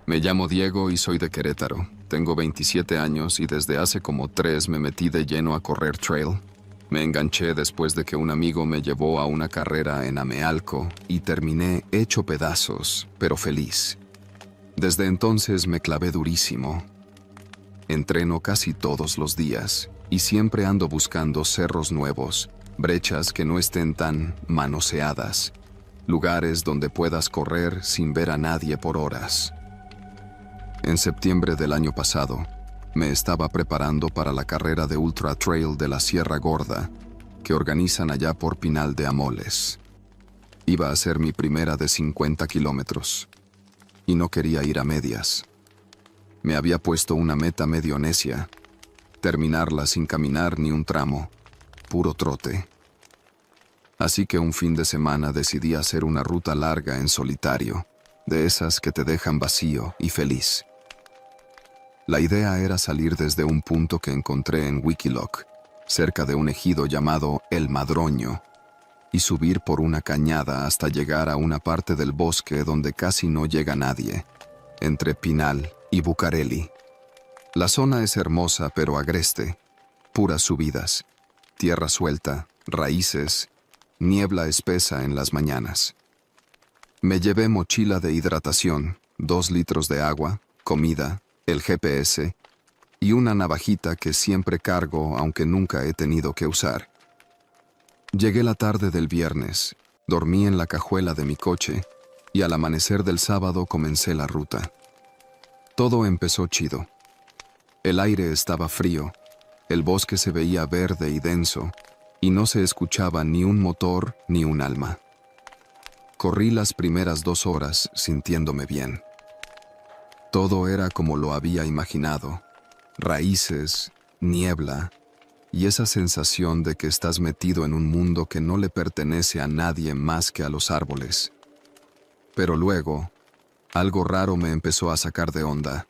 Me llamo Diego y soy de Querétaro. Tengo 27 años y desde hace como 3 me metí de lleno a correr trail. Me enganché después de que un amigo me llevó a una carrera en Amealco y terminé hecho pedazos, pero feliz. Desde entonces me clavé durísimo. Entreno casi todos los días y siempre ando buscando cerros nuevos, brechas que no estén tan manoseadas, lugares donde puedas correr sin ver a nadie por horas. En septiembre del año pasado, me estaba preparando para la carrera de Ultra Trail de la Sierra Gorda, que organizan allá por Pinal de Amoles. Iba a ser mi primera de 50 kilómetros, y no quería ir a medias. Me había puesto una meta medio necia, terminarla sin caminar ni un tramo, puro trote. Así que un fin de semana decidí hacer una ruta larga en solitario, de esas que te dejan vacío y feliz. La idea era salir desde un punto que encontré en Wikiloc, cerca de un ejido llamado El Madroño, y subir por una cañada hasta llegar a una parte del bosque donde casi no llega nadie, entre Pinal y Bucareli. La zona es hermosa pero agreste, puras subidas, tierra suelta, raíces, niebla espesa en las mañanas. Me llevé mochila de hidratación, 2 litros de agua, comida, el GPS y una navajita que siempre cargo aunque nunca he tenido que usar. Llegué la tarde del viernes, dormí en la cajuela de mi coche y al amanecer del sábado comencé la ruta. Todo empezó chido. El aire estaba frío, el bosque se veía verde y denso y no se escuchaba ni un motor ni un alma. Corrí las primeras 2 horas sintiéndome bien. Todo era como lo había imaginado, raíces, niebla y esa sensación de que estás metido en un mundo que no le pertenece a nadie más que a los árboles. Pero luego, algo raro me empezó a sacar de onda.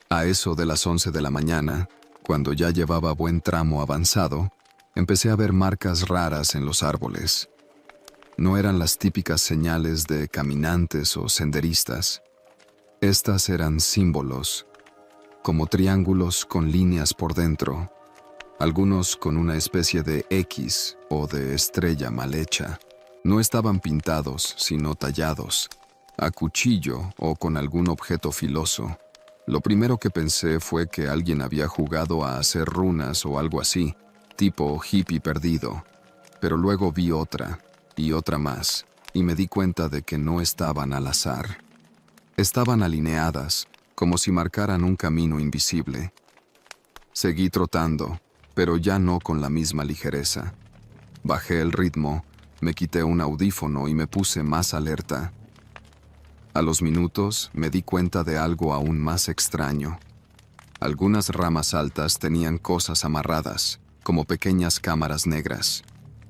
A eso de las 11 de la mañana, cuando ya llevaba buen tramo avanzado, empecé a ver marcas raras en los árboles. No eran las típicas señales de caminantes o senderistas. Estas eran símbolos, como triángulos con líneas por dentro, algunos con una especie de X o de estrella mal hecha. No estaban pintados, sino tallados, a cuchillo o con algún objeto filoso. Lo primero que pensé fue que alguien había jugado a hacer runas o algo así, tipo hippie perdido. Pero luego vi otra, y otra más, y me di cuenta de que no estaban al azar. Estaban alineadas, como si marcaran un camino invisible. Seguí trotando, pero ya no con la misma ligereza. Bajé el ritmo, me quité un audífono y me puse más alerta. A los minutos me di cuenta de algo aún más extraño. Algunas ramas altas tenían cosas amarradas, como pequeñas cámaras negras.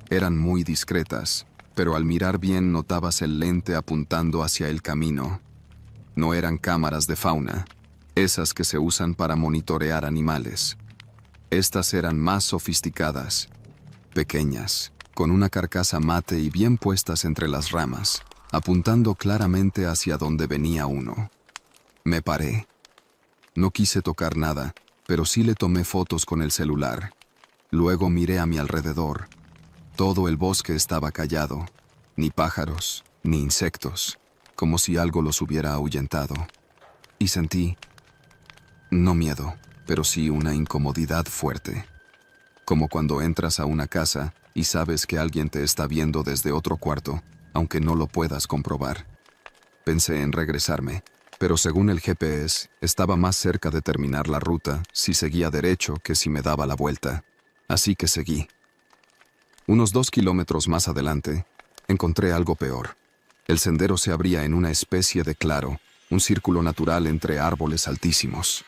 Eran muy discretas, pero al mirar bien notabas el lente apuntando hacia el camino. No eran cámaras de fauna, esas que se usan para monitorear animales. Estas eran más sofisticadas, pequeñas, con una carcasa mate y bien puestas entre las ramas, apuntando claramente hacia donde venía uno. Me paré. No quise tocar nada, pero sí le tomé fotos con el celular. Luego miré a mi alrededor. Todo el bosque estaba callado, ni pájaros, ni insectos, como si algo los hubiera ahuyentado. Y sentí, no miedo, pero sí una incomodidad fuerte. Como cuando entras a una casa y sabes que alguien te está viendo desde otro cuarto, aunque no lo puedas comprobar. Pensé en regresarme, pero según el GPS, estaba más cerca de terminar la ruta si seguía derecho que si me daba la vuelta. Así que seguí. Unos 2 kilómetros más adelante, encontré algo peor. El sendero se abría en una especie de claro, un círculo natural entre árboles altísimos.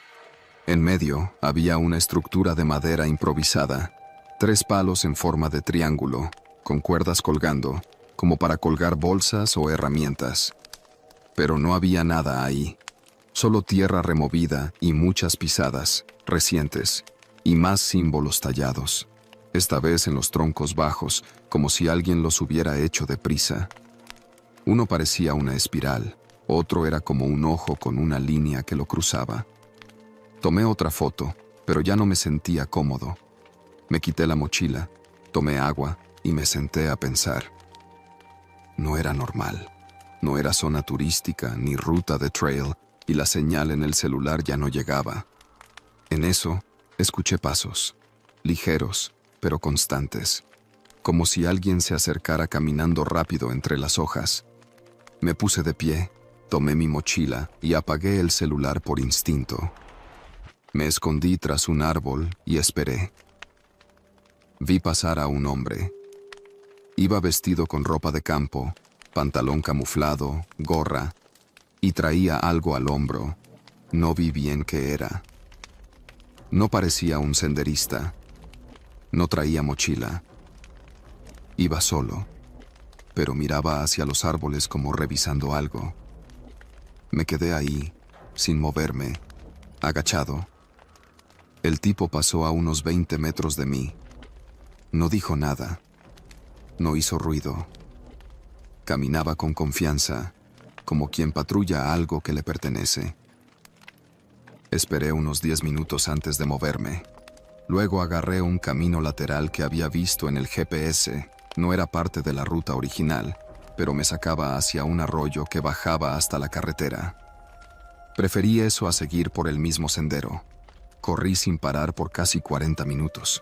En medio había una estructura de madera improvisada, 3 palos en forma de triángulo, con cuerdas colgando, como para colgar bolsas o herramientas. Pero no había nada ahí, solo tierra removida y muchas pisadas, recientes, y más símbolos tallados, esta vez en los troncos bajos, como si alguien los hubiera hecho deprisa. Uno parecía una espiral, otro era como un ojo con una línea que lo cruzaba. Tomé otra foto, pero ya no me sentía cómodo. Me quité la mochila, tomé agua y me senté a pensar. No era normal, no era zona turística ni ruta de trail y la señal en el celular ya no llegaba. En eso, escuché pasos, ligeros, pero constantes, como si alguien se acercara caminando rápido entre las hojas. Me puse de pie, tomé mi mochila y apagué el celular por instinto. Me escondí tras un árbol y esperé. Vi pasar a un hombre. Iba vestido con ropa de campo, pantalón camuflado, gorra, y traía algo al hombro. No vi bien qué era. No parecía un senderista. No traía mochila. Iba solo, pero miraba hacia los árboles como revisando algo. Me quedé ahí, sin moverme, agachado. El tipo pasó a unos 20 metros de mí. No dijo nada. No hizo ruido. Caminaba con confianza, como quien patrulla algo que le pertenece. Esperé unos 10 minutos antes de moverme. Luego agarré un camino lateral que había visto en el GPS. No era parte de la ruta original, pero me sacaba hacia un arroyo que bajaba hasta la carretera. Preferí eso a seguir por el mismo sendero. Corrí sin parar por casi 40 minutos.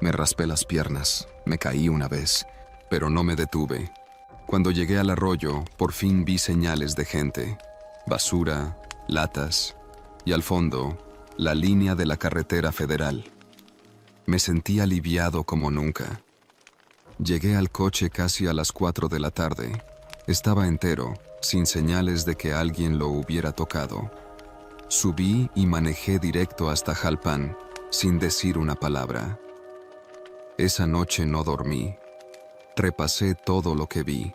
Me raspé las piernas, me caí una vez, pero no me detuve. Cuando llegué al arroyo, por fin vi señales de gente, basura, latas, y al fondo, la línea de la carretera federal. Me sentí aliviado como nunca. Llegué al coche casi a las 4 de la tarde. Estaba entero, sin señales de que alguien lo hubiera tocado. Subí y manejé directo hasta Jalpan, sin decir una palabra. Esa noche no dormí. Repasé todo lo que vi.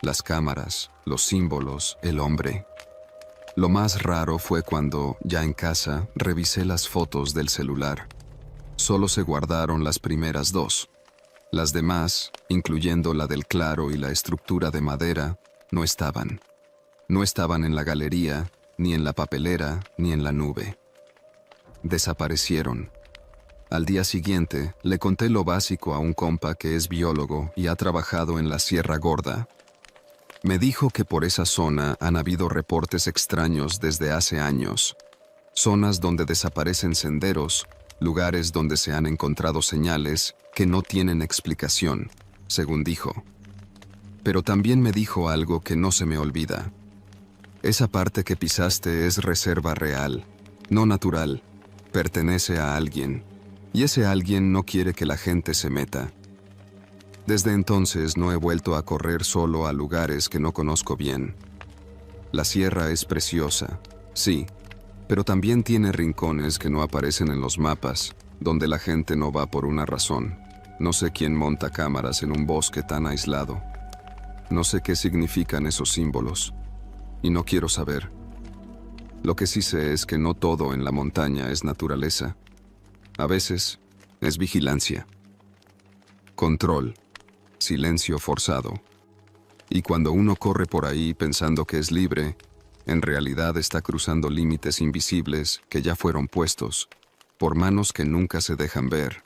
Las cámaras, los símbolos, el hombre. Lo más raro fue cuando, ya en casa, revisé las fotos del celular. Solo se guardaron las primeras 2. Las demás, incluyendo la del claro y la estructura de madera, no estaban. No estaban en la galería, ni en la papelera, ni en la nube. Desaparecieron. Al día siguiente, le conté lo básico a un compa que es biólogo y ha trabajado en la Sierra Gorda. Me dijo que por esa zona han habido reportes extraños desde hace años. Zonas donde desaparecen senderos, lugares donde se han encontrado señales que no tienen explicación, según dijo. Pero también me dijo algo que no se me olvida. Esa parte que pisaste es reserva real, no natural, pertenece a alguien, y ese alguien no quiere que la gente se meta. Desde entonces no he vuelto a correr solo a lugares que no conozco bien. La sierra es preciosa, sí, pero también tiene rincones que no aparecen en los mapas, donde la gente no va por una razón. No sé quién monta cámaras en un bosque tan aislado. No sé qué significan esos símbolos, y no quiero saber. Lo que sí sé es que no todo en la montaña es naturaleza. A veces es vigilancia, control, silencio forzado. Y cuando uno corre por ahí pensando que es libre, en realidad está cruzando límites invisibles que ya fueron puestos por manos que nunca se dejan ver.